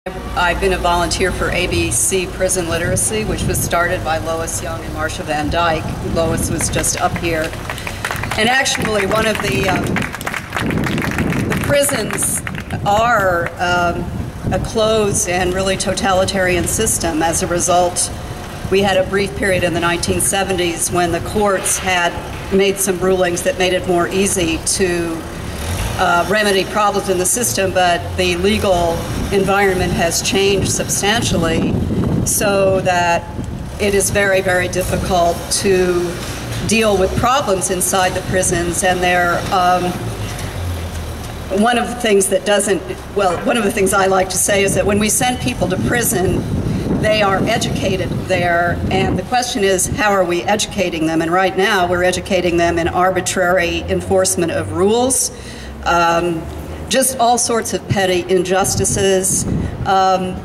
I've been a volunteer for ABC Prison Literacy, which was started by Lois Young and Marcia Van Dyke. Lois was just up here. And actually, one of the prisons are a closed and really totalitarian system. As a result, we had a brief period in the 1970s when the courts had made some rulings that made it more easy to remedy problems in the system, but the legal environment has changed substantially so that it is very, very difficult to deal with problems inside the prisons. And they're one of the things that doesn't, well, one of the things I like to say is that when we send people to prison, they are educated there, and the question is, how are we educating them? And right now, we're educating them in arbitrary enforcement of rules, just all sorts of petty injustices, and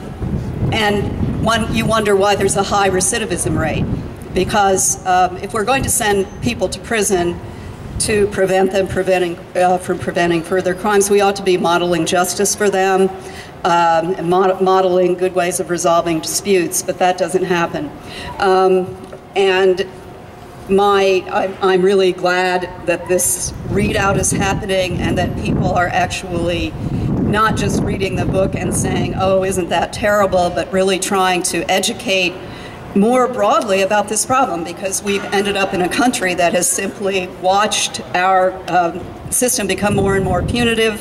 you wonder why there's a high recidivism rate. Because if we're going to send people to prison to prevent them from preventing further crimes, we ought to be modeling justice for them, modeling good ways of resolving disputes, but that doesn't happen. And I'm really glad that this readout is happening and that people are actually not just reading the book and saying, oh, isn't that terrible, but really trying to educate more broadly about this problem, because we've ended up in a country that has simply watched our system become more and more punitive.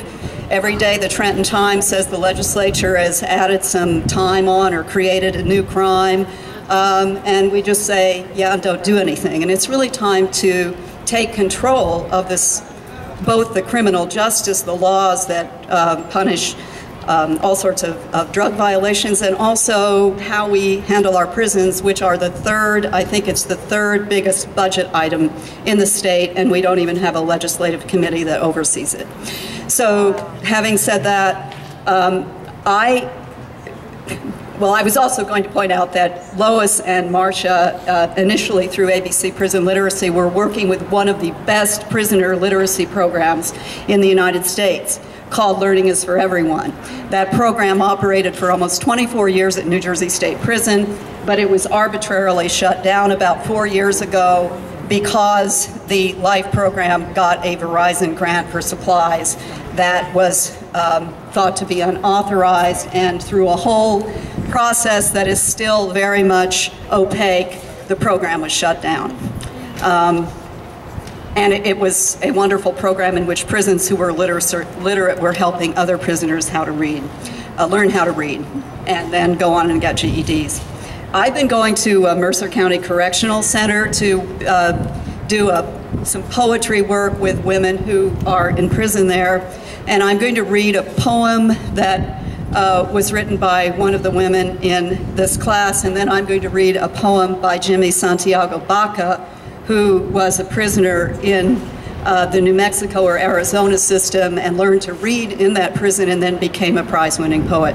Every day the Trenton Times says the legislature has added some time on or created a new crime, and we just say, yeah, don't do anything. And it's really time to take control of this, both the criminal justice, the laws that punish all sorts of drug violations, and also how we handle our prisons, which are the third, I think it's the third biggest budget item in the state, and we don't even have a legislative committee that oversees it. So having said that, I was also going to point out that Lois and Marcia, initially through ABC Prison Literacy, were working with one of the best prisoner literacy programs in the United States, called Learning is for Everyone. That program operated for almost 24 years at New Jersey State Prison, but it was arbitrarily shut down about 4 years ago because the LIFE program got a Verizon grant for supplies that was thought to be unauthorized, and through a whole process that is still very much opaque, the program was shut down. And it was a wonderful program in which prisons who were literate were helping other prisoners how to read, learn how to read, and then go on and get GEDs. I've been going to Mercer County Correctional Center to do some poetry work with women who are in prison there, and I'm going to read a poem that was written by one of the women in this class, and then I'm going to read a poem by Jimmy Santiago Baca, who was a prisoner in the New Mexico or Arizona system and learned to read in that prison and then became a prize-winning poet.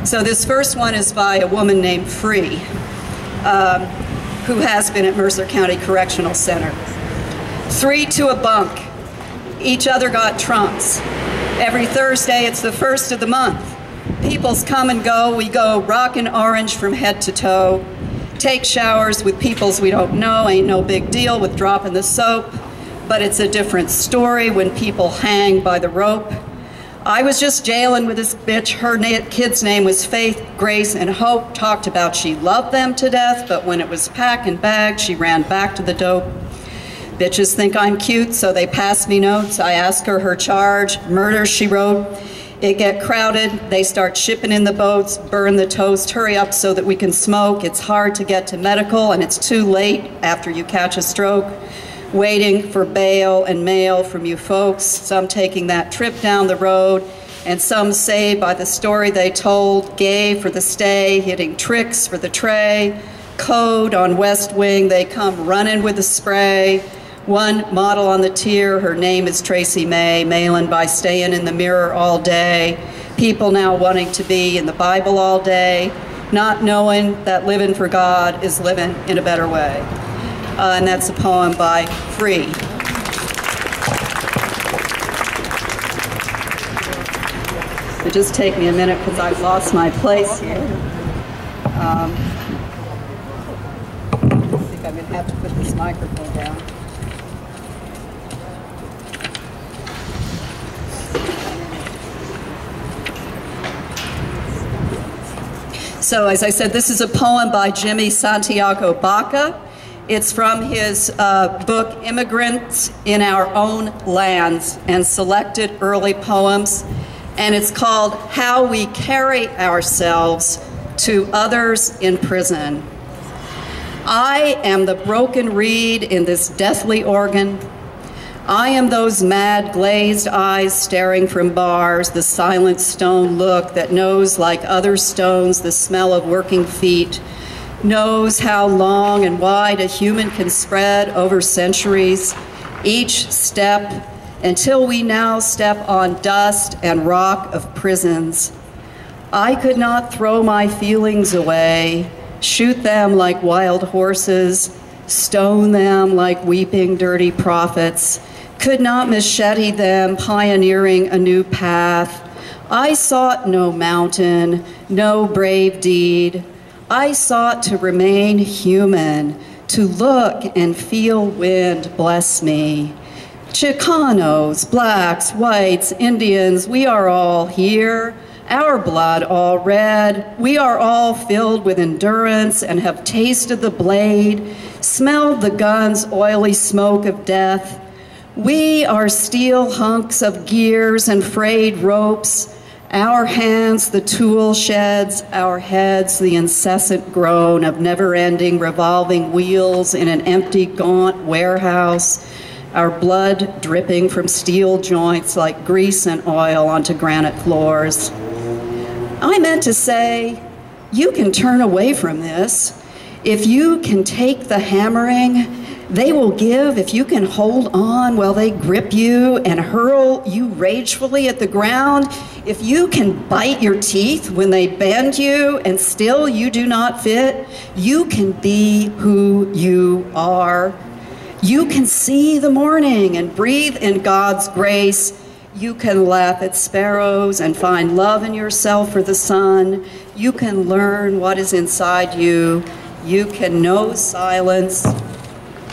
So this first one is by a woman named Free, who has been at Mercer County Correctional Center. 3 to a bunk, each other got trunks. Every Thursday it's the first of the month. Peoples come and go, we go rockin' orange from head to toe. Take showers with peoples we don't know, ain't no big deal with dropping the soap, but it's a different story when people hang by the rope. I was just jailing with this bitch, her kid's name was Faith, Grace, and Hope, talked about she loved them to death, but when it was packed and bagged, she ran back to the dope. Bitches think I'm cute, so they pass me notes. I ask her charge, murder, she wrote. It get crowded, they start shipping in the boats, burn the toast, hurry up so that we can smoke. It's hard to get to medical and it's too late after you catch a stroke. Waiting for bail and mail from you folks, some taking that trip down the road, and some say by the story they told, gay for the stay, hitting tricks for the tray. Code on West Wing, they come running with the spray. One model on the tier, her name is Tracy May, mailing by staying in the mirror all day. People now wanting to be in the Bible all day, not knowing that living for God is living in a better way. And that's a poem by Free. So just take me a minute because I've lost my place here. I think I'm going to have to put this microphone down. So as I said, this is a poem by Jimmy Santiago Baca. It's from his book, Immigrants in Our Own Lands, and selected early poems. And it's called How We Carry Ourselves to Others in Prison. I am the broken reed in this deathly organ. I am those mad glazed eyes staring from bars, the silent stone look that knows like other stones the smell of working feet, knows how long and wide a human can spread over centuries, each step, until we now step on dust and rock of prisons. I could not throw my feelings away, shoot them like wild horses, stone them like weeping dirty prophets, could not machete them, pioneering a new path. I sought no mountain, no brave deed. I sought to remain human, to look and feel wind bless me. Chicanos, blacks, whites, Indians, we are all here, our blood all red. We are all filled with endurance and have tasted the blade, smelled the gun's oily smoke of death. We are steel hunks of gears and frayed ropes, our hands the tool sheds, our heads the incessant groan of never-ending revolving wheels in an empty, gaunt warehouse, our blood dripping from steel joints like grease and oil onto granite floors. I meant to say, you can turn away from this. If you can take the hammering, they will give. If you can hold on while they grip you and hurl you ragefully at the ground, if you can bite your teeth when they bend you and still you do not fit, you can be who you are. You can see the morning and breathe in God's grace. You can laugh at sparrows and find love in yourself for the sun. You can learn what is inside you. You can know silence.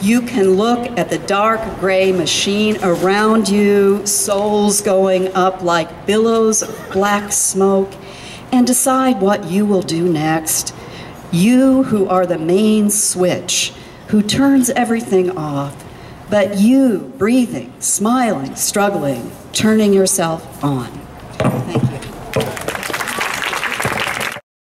You can look at the dark gray machine around you, souls going up like billows of black smoke, and decide what you will do next. You who are the main switch, who turns everything off, but you breathing, smiling, struggling, turning yourself on.